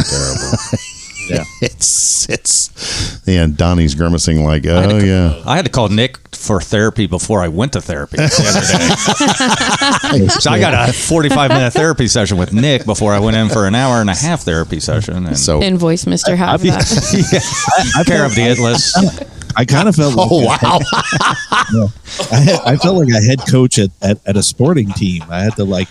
Yeah. It's and Donnie's grimacing like, oh yeah.
I had to call Nick for therapy before I went to therapy the other day. So I got a 45-minute therapy session with Nick before I went in for an hour and a half therapy session. And
So
Invoice Mr. Half that.
care of the Atlas.
I kind of felt like
wow.
I felt like a head coach at a sporting team. I had to like,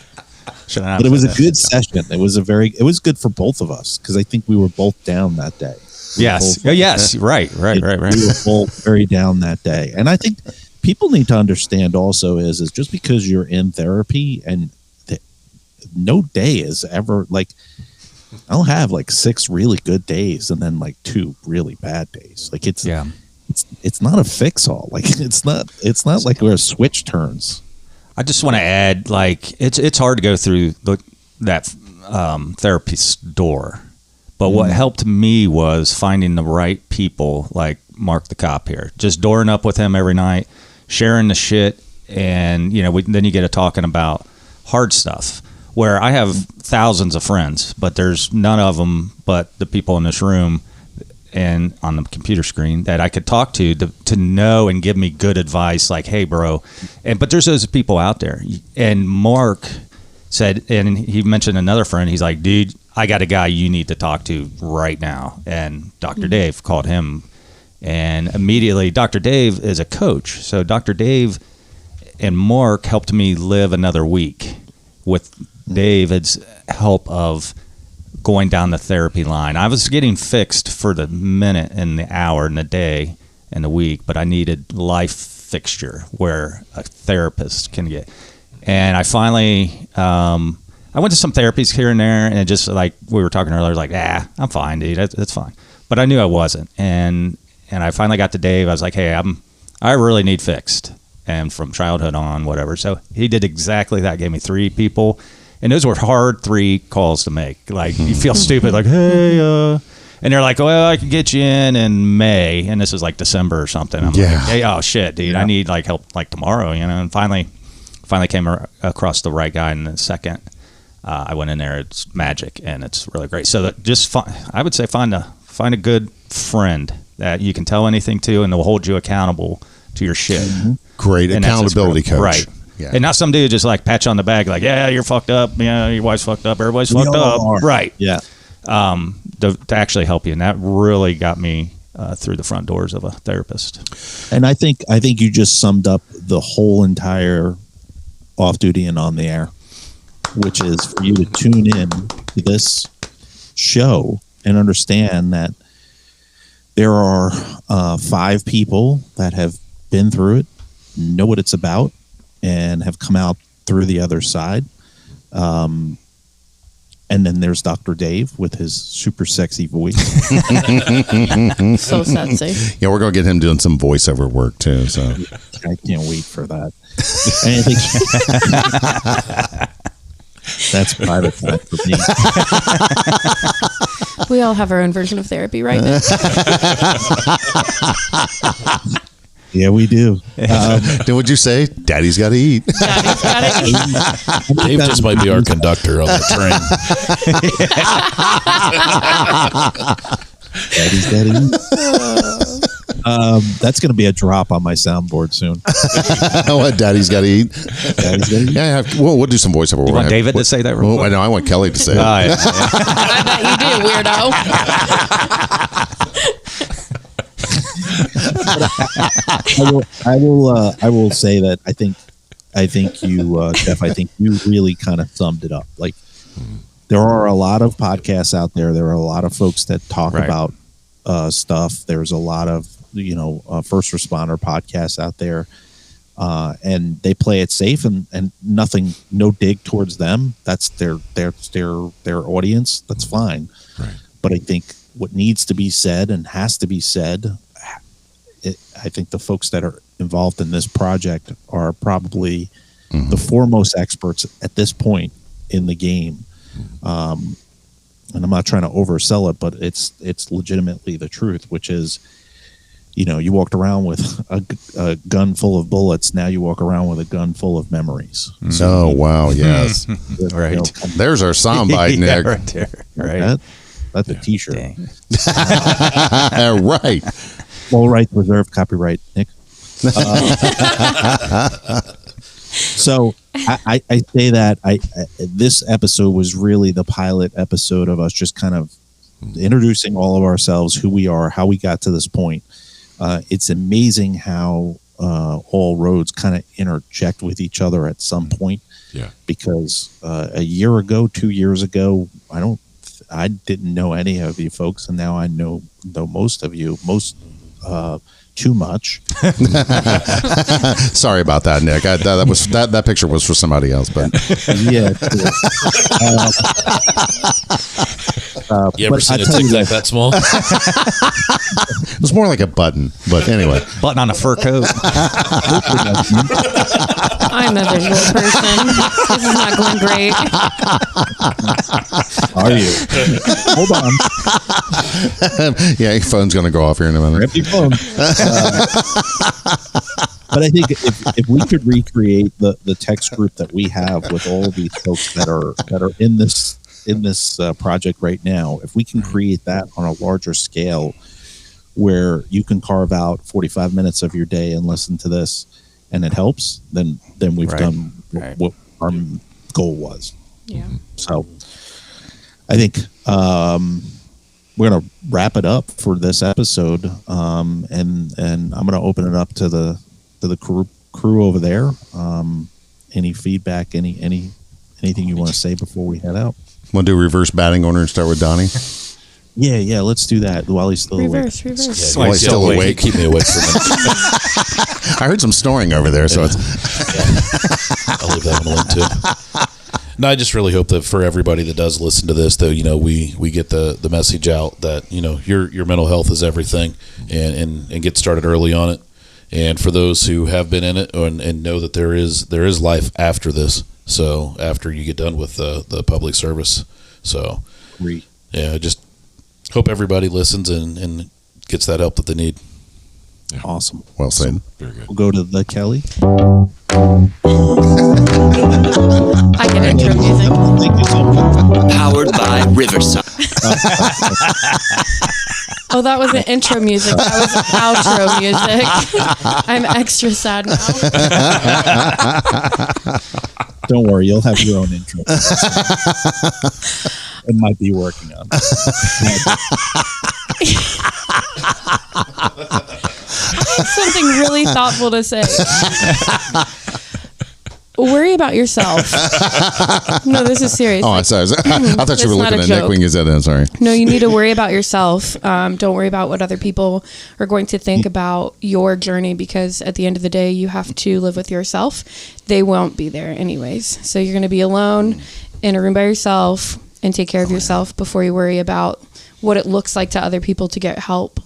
but it was a good session. It was good for both of us because I think we were both down that day.
Yes. Yes. Right.
We were both very down that day. And I think people need to understand also is just because you're in therapy and no day is ever like, I'll have like 6 really good days and then like 2 really bad days. Like it's not a fix all. Like it's not like where a switch turns.
I just want to add, like, it's hard to go through that therapist's door. But what helped me was finding the right people, like Mark the Cop here. Just dooring up with him every night, sharing the shit, and then you get to talking about hard stuff. Where I have thousands of friends, but there's none of them but the people in this room and on the computer screen that I could talk to know and give me good advice, like, hey, bro. But there's those people out there. And Mark said, and he mentioned another friend, he's like, dude, I got a guy you need to talk to right now. And Dr. Dave called him. And immediately, Dr. Dave is a coach. So Dr. Dave and Mark helped me live another week with David's help of going down the therapy line. I was getting fixed for the minute and the hour and the day and the week, but I needed life fixture where a therapist can get. And I finally, I went to some therapies here and there, and it just like we were talking earlier, like, I'm fine, dude, that's fine. But I knew I wasn't. And I finally got to Dave. I was like, hey, I really need fixed. And from childhood on, whatever. So he did exactly that. Gave me 3 people. And those were hard 3 calls to make. Like, you feel stupid, like, hey, and they're like, well, I can get you in May. And this is like December or something. I'm like, hey, oh, shit, dude, I need like help like tomorrow, And finally came across the right guy. And the second I went in there, it's magic and it's really great. So that I would say find a good friend that you can tell anything to and they'll hold you accountable to your shit. Mm-hmm.
Great accountability coach.
Right. Yeah. And not some dude just like pat you on the back like, yeah, you're fucked up. Yeah, your wife's fucked up. Everybody's fucked up. Right.
Yeah.
To actually help you. And that really got me through the front doors of a therapist.
And I think you just summed up the whole entire Off Duty and On the Air, which is for you to tune in to this show and understand that there are 5 people that have been through it, know what it's about, and have come out through the other side. And then there's Dr. Dave with his super sexy voice.
So sexy.
Yeah, we're going to get him doing some voiceover work too. So
I can't wait for that. And I think that's private time for me.
We all have our own version of therapy, right?
Yeah, we do.
then what'd you say? Daddy's got to eat.
Daddy's gotta eat.
Dave just might be our conductor on the train.
Daddy's got to eat. That's going to be a drop on my soundboard soon.
What? Daddy's got to eat.
Daddy's got to eat.
Yeah, we'll do some voiceover.
You want David to say that real quick?
No, I want Kelly to say it.
Yeah.
I bet you do, weirdo.
I will say that I think you, Jeff, I think you really kind of summed it up. Like, there are a lot of podcasts out there. There are a lot of folks that talk about stuff. There's a lot of first responder podcasts out there, and they play it safe and nothing, no dig towards them. That's their audience. That's fine.
Right.
But I think what needs to be said and has to be said. I think the folks that are involved in this project are probably the foremost experts at this point in the game. And I'm not trying to oversell it, but it's legitimately the truth, which is, you walked around with a gun full of bullets. Now you walk around with a gun full of memories.
Oh, wow. Yes.
Right.
There's our soundbite,
Yeah,
Nick.
right there. Right.
That's a t-shirt.
Dang.
Right.
All rights reserved, copyright, Nick. So I say that this episode was really the pilot episode of us just kind of introducing all of ourselves, who we are, how we got to this point. It's amazing how all roads kind of interject with each other at some point.
Yeah.
Because a year ago, 2 years ago, I didn't know any of you folks, and now I know most of you. Too much.
Sorry about that, Nick. That picture was for somebody else, but
Yeah.
You ever seen a Tic Tac that small?
it was more like a button. But anyway,
Button on a fur coat.
I'm a visual person. This is not going great.
Are you? Hold on.
yeah, your phone's going to go off here in a minute.
Grab your phone. But I think if we could recreate the text group that we have with all of these folks that are in this project right now, if we can create that on a larger scale, where you can carve out 45 minutes of your day and listen to this, and it helps, then we've done what our goal was.
Yeah.
So I think we're going to wrap it up for this episode, and I'm going to open it up to the crew over there. Any feedback? Anything you want to say before we head out?
Want to do reverse batting order and start with Donnie?
Yeah. Let's do that while he's still awake.
Reverse.
While he's still awake.
Keep me awake for a minute.
I heard some snoring over there, so it's
I'll leave that one alone too. No, I just really hope that for everybody that does listen to this, that we get the message out that your mental health is everything, and get started early on it. And for those who have been in it and know that there is life after this, so after you get done with the public service, so yeah, just hope everybody listens and gets that help that they need.
Yeah.
Awesome.
well said.
Very good.
We'll go to the Kelly.
I get intro music.
Thank you so much.
Powered by Riverside.
Oh, that wasn't intro music. That was outro music. I'm extra sad now.
Don't worry, you'll have your own intro. It might be working on.
Something really thoughtful to say. Worry about yourself. No, this is serious.
Oh, I thought you
That's
were
not
looking
a
at Nick
joke.
when you said that. Sorry.
No, you need to worry about yourself. Don't worry about what other people are going to think about your journey, because at the end of the day, you have to live with yourself. They won't be there anyways. So you're going to be alone in a room by yourself and take care of yourself before you worry about what it looks like to other people to get help.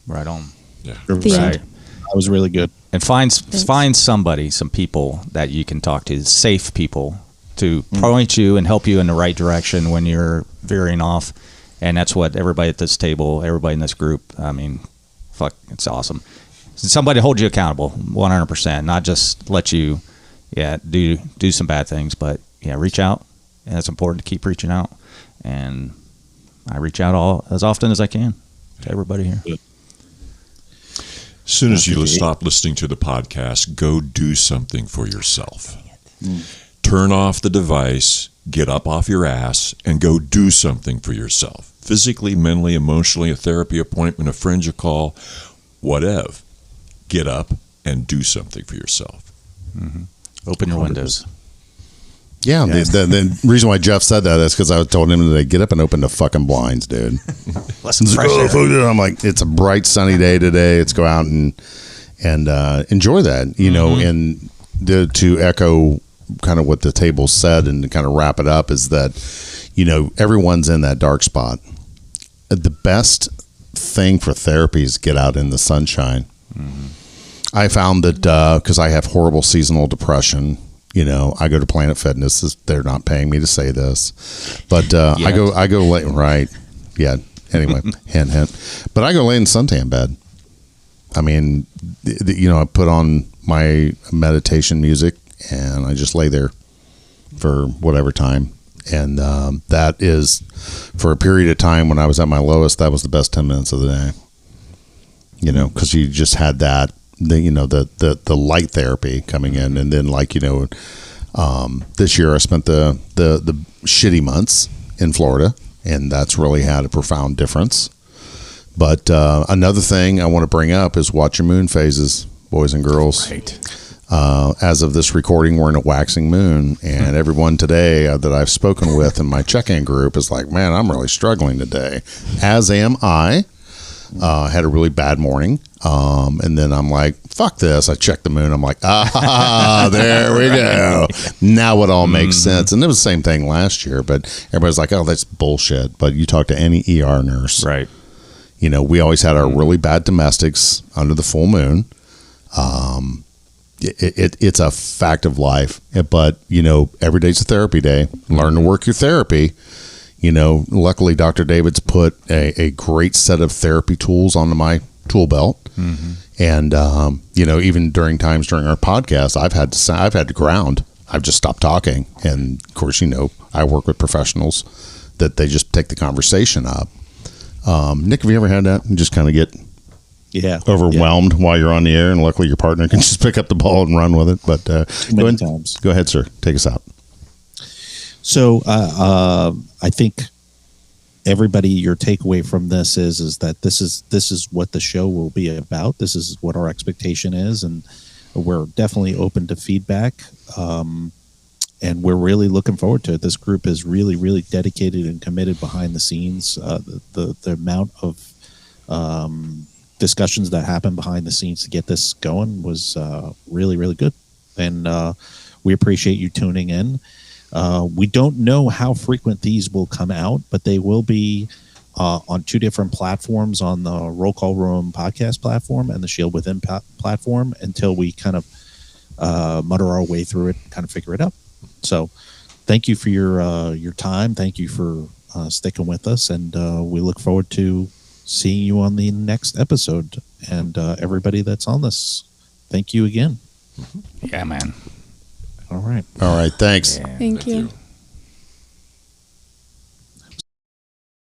Right on.
Yeah.
The end.
That was really good.
And find somebody, some people that you can talk to, safe people, to point you and help you in the right direction when you're veering off. And that's what everybody at this table, everybody in this group, I mean, fuck, it's awesome. Somebody to hold you accountable 100%, not just let you do some bad things, but reach out. And it's important to keep reaching out. And I reach out as often as I can to everybody here.
Good.
As soon as you stop listening to the podcast, go do something for yourself. Turn off the device, get up off your ass, and go do something for yourself. Physically, mentally, emotionally, a therapy appointment, a friend you call, whatever. Get up and do something for yourself.
Open your windows.
Yeah, the reason why Jeff said that is because I told him to get up and open the fucking blinds, dude.
Listen, fresh air.
I'm like, it's a bright sunny day today. Let's go out and enjoy that, and to echo kind of what the table said and to kind of wrap it up is that, everyone's in that dark spot. The best thing for therapy is get out in the sunshine. I found that because I have horrible seasonal depression. I go to Planet Fitness. They're not paying me to say this, but I go late. Right? Yeah. Anyway, hint. But I go lay in suntan bed. I mean, I put on my meditation music and I just lay there for whatever time. And that is for a period of time when I was at my lowest. That was the best 10 minutes of the day. Because you just had that the light therapy coming in, and then this year I spent the shitty months in Florida, and that's really had a profound difference. But another thing I want to bring up is watch your moon phases, boys and girls.
Right.
As of this recording, we're in a waxing moon, and everyone today that I've spoken with in my check-in group is like, man, I'm really struggling today, as am I. Had a really bad morning, and then I'm like, fuck this. I checked the moon. I'm like, there we go. Now it all makes sense. And it was the same thing last year, but everybody's like, oh, that's bullshit. But you talk to any ER nurse,
Right.
We always had our really bad domestics under the full moon. It's a fact of life, but every day's a therapy day. Learn to work your therapy. Luckily Dr. David's put a great set of therapy tools onto my tool belt. And even during our podcast, I've had to ground. I've just stopped talking, and of course I work with professionals that they just take the conversation up. Nick, have you ever had that? You just kind of get overwhelmed while you're on the air, and luckily your partner can just pick up the ball and run with it. But
Many times.
Go ahead, sir. Take us out.
So I think everybody, your takeaway from this is that this is what the show will be about. This is what our expectation is, and we're definitely open to feedback. And we're really looking forward to it. This group is really, really dedicated and committed behind the scenes. The amount of discussions that happened behind the scenes to get this going was really, really good. And we appreciate you tuning in. We don't know how frequent these will come out, but they will be on two different platforms, on the Roll Call Room podcast platform and the Shield Within platform, until we kind of mutter our way through it and kind of figure it out. So thank you for your time. Thank you for sticking with us, and we look forward to seeing you on the next episode. And everybody that's on this, thank you again.
Yeah, man.
All right.
Thanks.
Thank you.